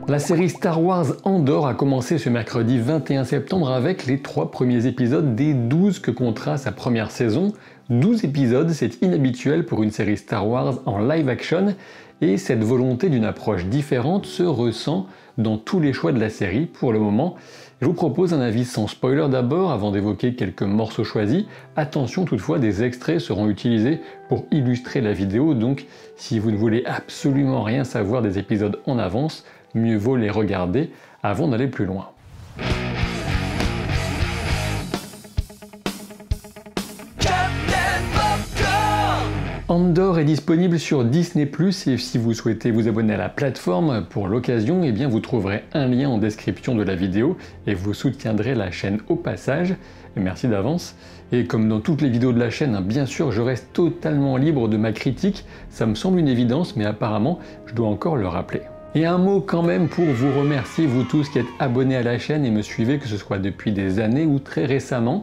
La série Star Wars Andor a commencé ce mercredi 21 septembre avec les 3 premiers épisodes des 12 que comptera sa première saison. 12 épisodes, c'est inhabituel pour une série Star Wars en live action, et cette volonté d'une approche différente se ressent dans tous les choix de la série pour le moment. Je vous propose un avis sans spoiler d'abord avant d'évoquer quelques morceaux choisis. Attention toutefois, des extraits seront utilisés pour illustrer la vidéo, donc si vous ne voulez absolument rien savoir des épisodes en avance, mieux vaut les regarder avant d'aller plus loin. Andor est disponible sur Disney+, et si vous souhaitez vous abonner à la plateforme pour l'occasion, eh bien vous trouverez un lien en description de la vidéo et vous soutiendrez la chaîne au passage. Merci d'avance. Et comme dans toutes les vidéos de la chaîne, bien sûr, je reste totalement libre de ma critique. Ça me semble une évidence, mais apparemment, je dois encore le rappeler. Et un mot quand même pour vous remercier, vous tous qui êtes abonnés à la chaîne et me suivez, que ce soit depuis des années ou très récemment.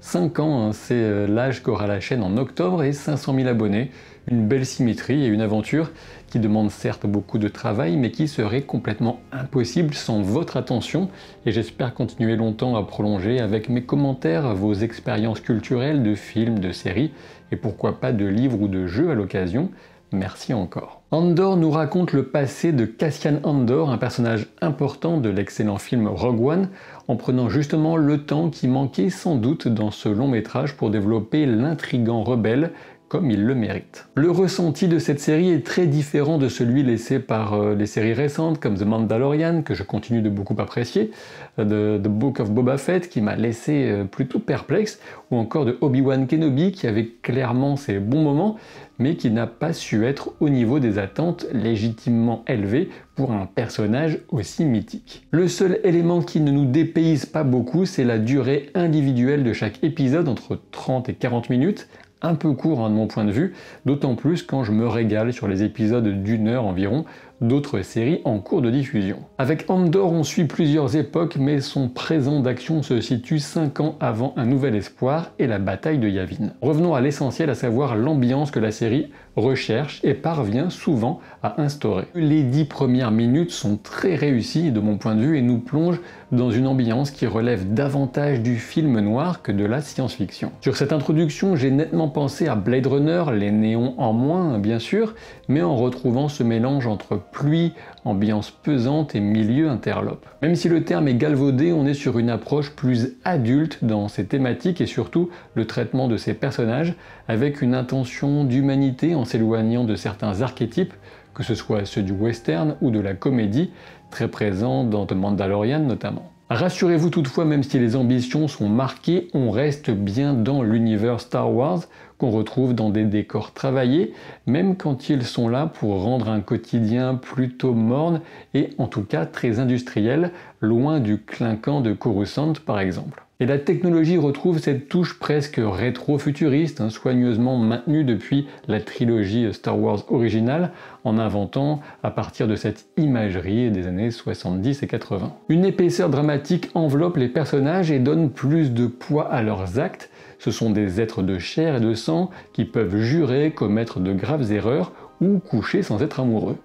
5 ans, c'est l'âge qu'aura la chaîne en octobre, et 500 000 abonnés. Une belle symétrie et une aventure qui demande certes beaucoup de travail, mais qui serait complètement impossible sans votre attention. Et j'espère continuer longtemps à prolonger avec mes commentaires, vos expériences culturelles de films, de séries, et pourquoi pas de livres ou de jeux à l'occasion. Merci encore. Andor nous raconte le passé de Cassian Andor, un personnage important de l'excellent film Rogue One, en prenant justement le temps qui manquait sans doute dans ce long métrage pour développer l'intrigant rebelle comme il le mérite. Le ressenti de cette série est très différent de celui laissé par les séries récentes comme The Mandalorian, que je continue de beaucoup apprécier, de The Book of Boba Fett qui m'a laissé plutôt perplexe, ou encore de Obi-Wan Kenobi qui avait clairement ses bons moments, mais qui n'a pas su être au niveau des attentes légitimement élevées pour un personnage aussi mythique. Le seul élément qui ne nous dépayse pas beaucoup, c'est la durée individuelle de chaque épisode, entre 30 et 40 minutes, un peu court de mon point de vue, d'autant plus quand je me régale sur les épisodes d'1 heure environ d'autres séries en cours de diffusion. Avec Andor, on suit plusieurs époques, mais son présent d'action se situe 5 ans avant Un Nouvel Espoir et la bataille de Yavin. Revenons à l'essentiel, à savoir l'ambiance que la série recherche et parvient souvent à instaurer. Les 10 premières minutes sont très réussies de mon point de vue et nous plongent dans une ambiance qui relève davantage du film noir que de la science-fiction. Sur cette introduction, j'ai nettement pensé à Blade Runner, les néons en moins bien sûr, mais en retrouvant ce mélange entre pluie, ambiance pesante et milieu interlope. Même si le terme est galvaudé, on est sur une approche plus adulte dans ces thématiques et surtout le traitement de ces personnages avec une intention d'humanité en s'éloignant de certains archétypes, que ce soit ceux du western ou de la comédie, très présents dans The Mandalorian notamment. Rassurez-vous toutefois, même si les ambitions sont marquées, on reste bien dans l'univers Star Wars, qu'on retrouve dans des décors travaillés, même quand ils sont là pour rendre un quotidien plutôt morne et en tout cas très industriel, loin du clinquant de Coruscant par exemple. Et la technologie retrouve cette touche presque rétro-futuriste, soigneusement maintenue depuis la trilogie Star Wars originale, en inventant à partir de cette imagerie des années 70 et 80. Une épaisseur dramatique enveloppe les personnages et donne plus de poids à leurs actes. Ce sont des êtres de chair et de sang qui peuvent jurer, commettre de graves erreurs ou coucher sans être amoureux.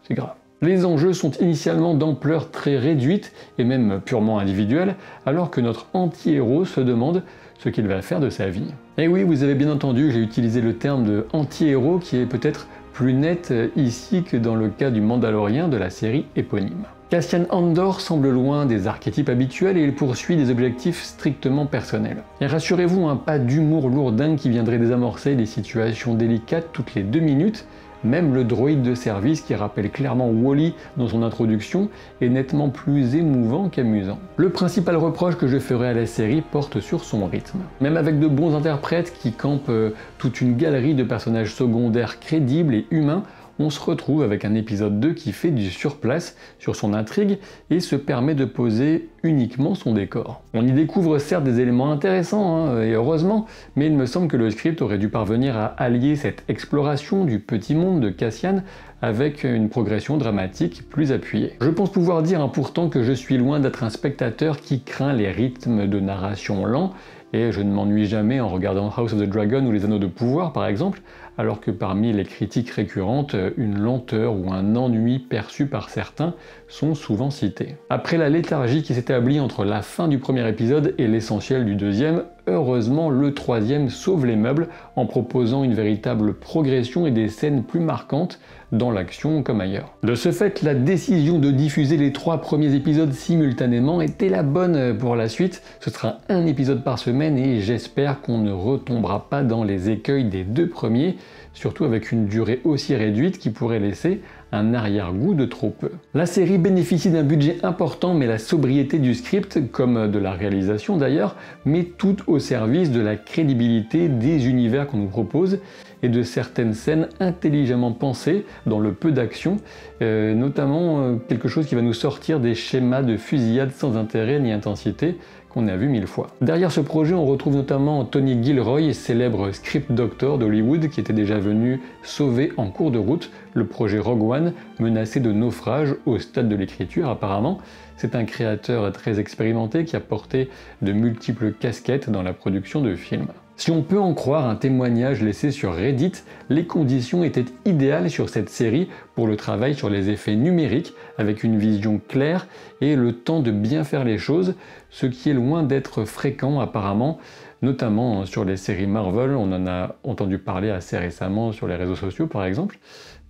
C'est grave. Les enjeux sont initialement d'ampleur très réduite et même purement individuelle, alors que notre anti-héros se demande ce qu'il va faire de sa vie. Et oui, vous avez bien entendu, j'ai utilisé le terme de anti-héros qui est peut-être plus net ici que dans le cas du Mandalorien de la série éponyme. Cassian Andor semble loin des archétypes habituels et il poursuit des objectifs strictement personnels. Et rassurez-vous, pas d'humour lourdingue qui viendrait désamorcer les situations délicates toutes les 2 minutes. Même le droïde de service, qui rappelle clairement Wall-E dans son introduction, est nettement plus émouvant qu'amusant. Le principal reproche que je ferai à la série porte sur son rythme. Même avec de bons interprètes qui campent toute une galerie de personnages secondaires crédibles et humains, on se retrouve avec un épisode 2 qui fait du surplace sur son intrigue et se permet de poser uniquement son décor. On y découvre certes des éléments intéressants, et heureusement, mais il me semble que le script aurait dû parvenir à allier cette exploration du petit monde de Cassian avec une progression dramatique plus appuyée. Je pense pouvoir dire pourtant que je suis loin d'être un spectateur qui craint les rythmes de narration lents, et je ne m'ennuie jamais en regardant House of the Dragon ou Les Anneaux de Pouvoir par exemple, alors que parmi les critiques récurrentes, une lenteur ou un ennui perçu par certains sont souvent cités. Après la léthargie qui s'établit entre la fin du premier épisode et l'essentiel du deuxième, heureusement le troisième sauve les meubles en proposant une véritable progression et des scènes plus marquantes dans l'action comme ailleurs. De ce fait, la décision de diffuser les 3 premiers épisodes simultanément était la bonne pour la suite. Ce sera un épisode par semaine et j'espère qu'on ne retombera pas dans les écueils des 2 premiers, surtout avec une durée aussi réduite qui pourrait laisser un arrière-goût de trop peu. La série bénéficie d'un budget important, mais la sobriété du script, comme de la réalisation d'ailleurs, met tout au service de la crédibilité des univers qu'on nous propose et de certaines scènes intelligemment pensées dans le peu d'action, notamment quelque chose qui va nous sortir des schémas de fusillade sans intérêt ni intensité qu'on a vu 1000 fois. Derrière ce projet, on retrouve notamment Tony Gilroy, célèbre script doctor d'Hollywood, qui était déjà venu sauver en cours de route le projet Rogue One, menacé de naufrage au stade de l'écriture apparemment. C'est un créateur très expérimenté qui a porté de multiples casquettes dans la production de films. Si on peut en croire un témoignage laissé sur Reddit, les conditions étaient idéales sur cette série pour le travail sur les effets numériques, avec une vision claire et le temps de bien faire les choses, ce qui est loin d'être fréquent apparemment, notamment sur les séries Marvel. On en a entendu parler assez récemment sur les réseaux sociaux par exemple.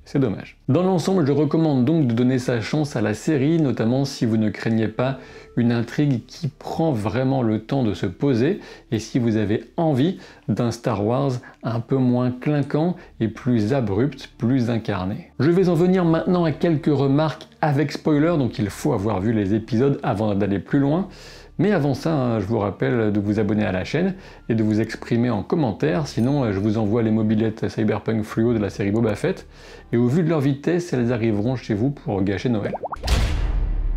C'est dommage. Dans l'ensemble, je recommande donc de donner sa chance à la série, notamment si vous ne craignez pas une intrigue qui prend vraiment le temps de se poser et si vous avez envie d'un Star Wars un peu moins clinquant et plus abrupt, plus incarné. Je vais en venir maintenant à quelques remarques avec spoiler, donc il faut avoir vu les épisodes avant d'aller plus loin. Mais avant ça, je vous rappelle de vous abonner à la chaîne et de vous exprimer en commentaire, sinon je vous envoie les mobylettes Cyberpunk Fluo de la série Boba Fett, et au vu de leur vitesse, elles arriveront chez vous pour gâcher Noël.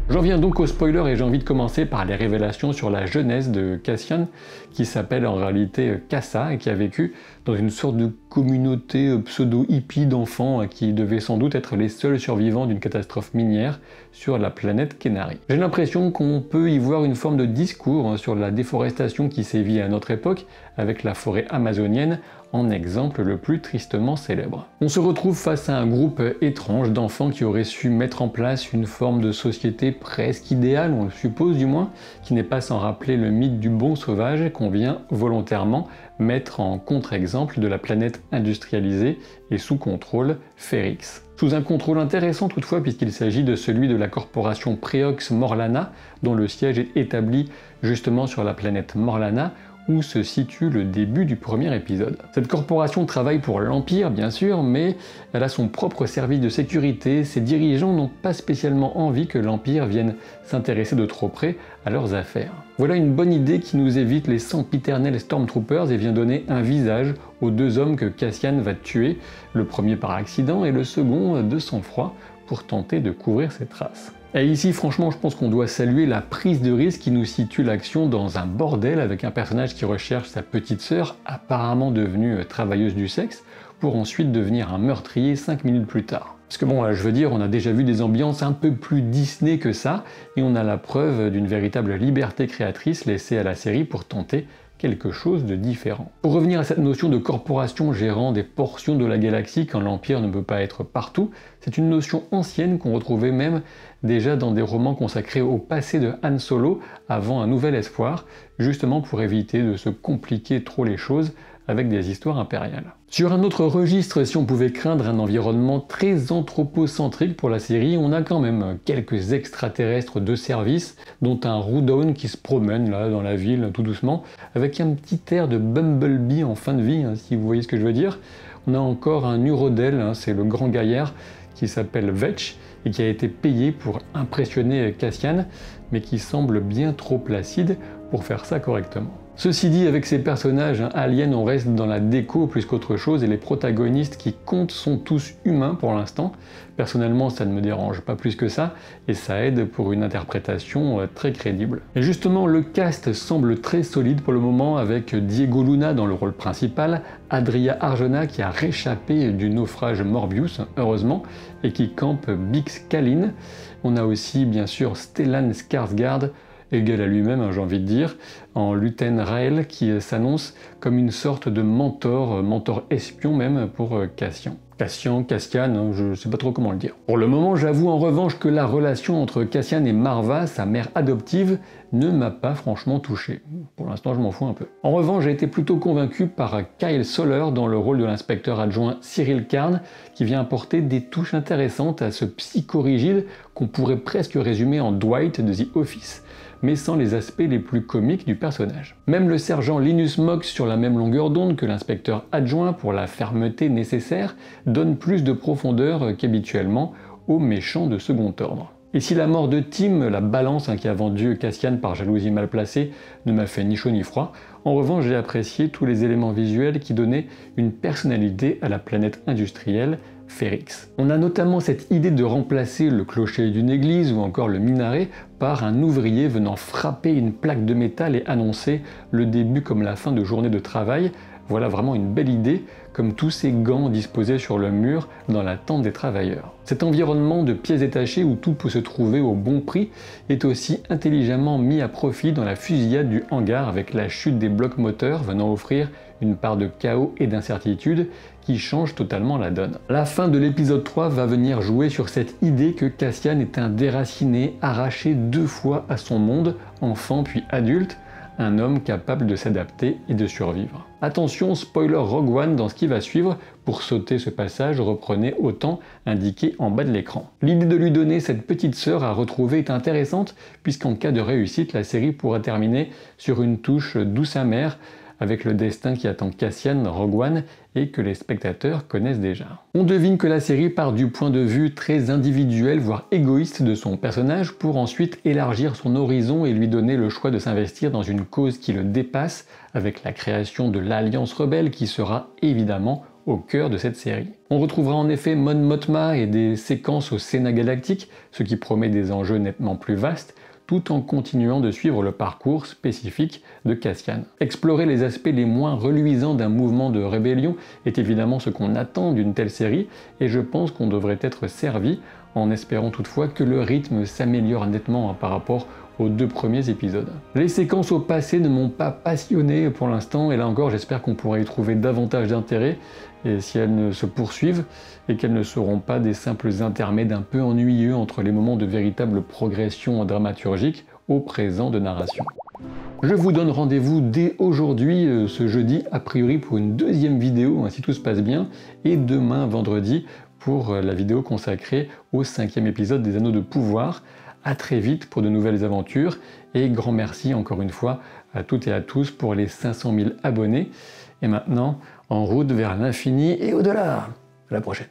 J'en viens donc au spoiler et j'ai envie de commencer par les révélations sur la jeunesse de Cassian, qui s'appelle en réalité Kassa et qui a vécu dans une sorte de communauté pseudo-hippie d'enfants qui devaient sans doute être les seuls survivants d'une catastrophe minière sur la planète Kenari. J'ai l'impression qu'on peut y voir une forme de discours sur la déforestation qui sévit à notre époque, avec la forêt amazonienne en exemple le plus tristement célèbre. On se retrouve face à un groupe étrange d'enfants qui auraient su mettre en place une forme de société presque idéale, on le suppose du moins, qui n'est pas sans rappeler le mythe du bon sauvage qu'on vient volontairement mettre en contre-exemple de la planète industrialisée et sous contrôle Ferrix. Sous un contrôle intéressant toutefois puisqu'il s'agit de celui de la corporation Preox Morlana, dont le siège est établi justement sur la planète Morlana, où se situe le début du premier épisode. Cette corporation travaille pour l'Empire bien sûr, mais elle a son propre service de sécurité. Ses dirigeants n'ont pas spécialement envie que l'Empire vienne s'intéresser de trop près à leurs affaires. Voilà une bonne idée qui nous évite les sempiternels Stormtroopers et vient donner un visage aux 2 hommes que Cassian va tuer, le premier par accident et le second de sang-froid pour tenter de couvrir ses traces. Et ici, franchement, je pense qu'on doit saluer la prise de risque qui nous situe l'action dans un bordel avec un personnage qui recherche sa petite sœur, apparemment devenue travailleuse du sexe, pour ensuite devenir un meurtrier 5 minutes plus tard. Parce que bon, je veux dire, on a déjà vu des ambiances un peu plus Disney que ça, et on a la preuve d'une véritable liberté créatrice laissée à la série pour tenter quelque chose de différent. Pour revenir à cette notion de corporation gérant des portions de la galaxie quand l'Empire ne peut pas être partout, c'est une notion ancienne qu'on retrouvait même déjà dans des romans consacrés au passé de Han Solo avant Un Nouvel Espoir, justement pour éviter de se compliquer trop les choses avec des histoires impériales. Sur un autre registre, si on pouvait craindre un environnement très anthropocentrique pour la série, on a quand même quelques extraterrestres de service, dont un Roudown qui se promène là dans la ville tout doucement, avec un petit air de Bumblebee en fin de vie, si vous voyez ce que je veux dire. On a encore un Urodel, c'est le grand gaillard, qui s'appelle Vetch, et qui a été payé pour impressionner Cassian, mais qui semble bien trop placide pour faire ça correctement. Ceci dit, avec ces personnages aliens, on reste dans la déco plus qu'autre chose et les protagonistes qui comptent sont tous humains pour l'instant. Personnellement, ça ne me dérange pas plus que ça et ça aide pour une interprétation très crédible. Et justement, le cast semble très solide pour le moment avec Diego Luna dans le rôle principal, Adria Arjona qui a réchappé du naufrage Morbius, heureusement, et qui campe Bix Kalin. On a aussi bien sûr Stellan Skarsgård, égal à lui-même, j'ai envie de dire, en Luten Rael, qui s'annonce comme une sorte de mentor espion même pour Cassian. Cassian, je ne sais pas trop comment le dire. Pour le moment, j'avoue en revanche que la relation entre Cassian et Marva, sa mère adoptive, ne m'a pas franchement touché. Pour l'instant, je m'en fous un peu. En revanche, j'ai été plutôt convaincu par Kyle Soller dans le rôle de l'inspecteur adjoint Cyril Karn, qui vient apporter des touches intéressantes à ce psychorigide qu'on pourrait presque résumer en Dwight de The Office, mais sans les aspects les plus comiques du personnage. Même le sergent Linus Mox, sur la même longueur d'onde que l'inspecteur adjoint pour la fermeté nécessaire, donne plus de profondeur qu'habituellement aux méchants de second ordre. Et si la mort de Tim, la balance qui a vendu Cassian par jalousie mal placée, ne m'a fait ni chaud ni froid, en revanche j'ai apprécié tous les éléments visuels qui donnaient une personnalité à la planète industrielle Ferrix. On a notamment cette idée de remplacer le clocher d'une église ou encore le minaret par un ouvrier venant frapper une plaque de métal et annoncer le début comme la fin de journée de travail. Voilà vraiment une belle idée, comme tous ces gants disposés sur le mur dans l'attente des travailleurs. Cet environnement de pièces détachées où tout peut se trouver au bon prix est aussi intelligemment mis à profit dans la fusillade du hangar avec la chute des blocs moteurs venant offrir une part de chaos et d'incertitude qui change totalement la donne. La fin de l'épisode 3 va venir jouer sur cette idée que Cassian est un déraciné arraché 2 fois à son monde, enfant puis adulte, un homme capable de s'adapter et de survivre. Attention, spoiler Rogue One dans ce qui va suivre, pour sauter ce passage, reprenez autant indiqué en bas de l'écran. L'idée de lui donner cette petite sœur à retrouver est intéressante, puisqu'en cas de réussite, la série pourra terminer sur une touche douce amère, avec le destin qui attend Cassian dans Rogue One et que les spectateurs connaissent déjà. On devine que la série part du point de vue très individuel, voire égoïste de son personnage, pour ensuite élargir son horizon et lui donner le choix de s'investir dans une cause qui le dépasse, avec la création de l'Alliance Rebelle qui sera évidemment au cœur de cette série. On retrouvera en effet Mon Mothma et des séquences au Sénat galactique, ce qui promet des enjeux nettement plus vastes, tout en continuant de suivre le parcours spécifique de Cassian. Explorer les aspects les moins reluisants d'un mouvement de rébellion est évidemment ce qu'on attend d'une telle série, et je pense qu'on devrait être servi, en espérant toutefois que le rythme s'améliore nettement par rapport aux 2 premiers épisodes. Les séquences au passé ne m'ont pas passionné pour l'instant, et là encore j'espère qu'on pourra y trouver davantage d'intérêt, et si elles ne se poursuivent, et qu'elles ne seront pas des simples intermèdes un peu ennuyeux entre les moments de véritable progression dramaturgique au présent de narration. Je vous donne rendez-vous dès aujourd'hui, ce jeudi, a priori pour une 2e vidéo, si tout se passe bien, et demain vendredi pour la vidéo consacrée au 5e épisode des Anneaux de Pouvoir. À très vite pour de nouvelles aventures, et grand merci encore une fois à toutes et à tous pour les 500 000 abonnés. Et maintenant, en route vers l'infini et au-delà. À la prochaine.